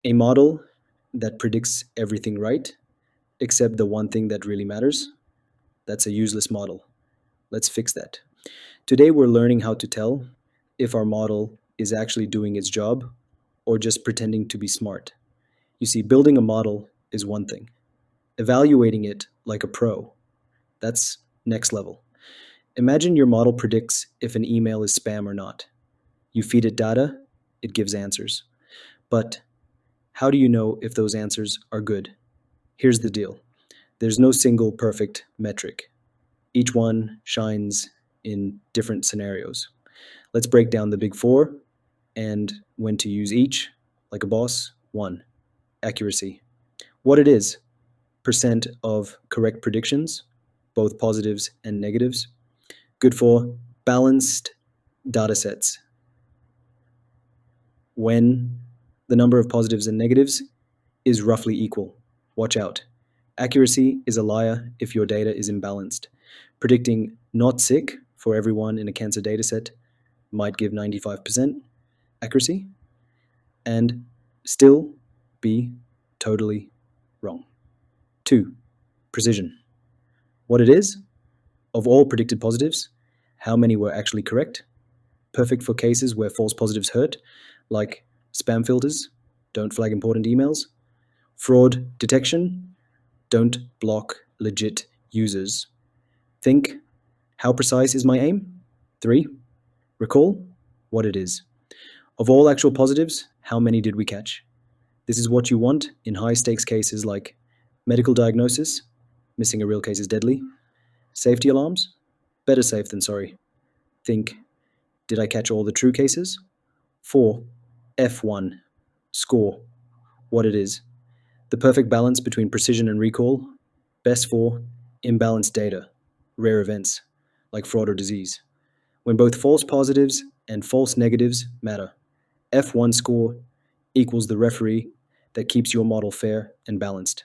A model that predicts everything right, except the one thing that really matters, that's a useless model. Let's fix that. Today, we're learning how to tell if our model is actually doing its job or just pretending to be smart. You see, building a model is one thing, evaluating it like a pro, that's next level. Imagine your model predicts if an email is spam or not. You feed it data, it gives answers. But how do you know if those answers are good? Here's the deal, there's no single perfect metric. Each one shines in different scenarios. Let's break down the big four and when to use each like a boss. One, accuracy. What it is, percent of correct predictions, both positives and negatives. Good for balanced data sets. When the number of positives and negatives is roughly equal. Watch out. Accuracy is a liar if your data is imbalanced. Predicting not sick for everyone in a cancer dataset might give 95% accuracy and still be totally wrong. Two, precision. What it is, of all predicted positives, how many were actually correct? Perfect for cases where false positives hurt, like spam filters, don't flag important emails, fraud detection, don't block legit users. Think, how precise is my aim? Three, recall what it is. Of all actual positives, how many did we catch? This is what you want in high stakes cases like medical diagnosis, missing a real case is deadly, safety alarms, better safe than sorry. Think, did I catch all the true cases? 4. F1. Score. What it is. The perfect balance between precision and recall. Best for imbalanced data, rare events, like fraud or disease. When both false positives and false negatives matter. F1 score equals the referee that keeps your model fair and balanced.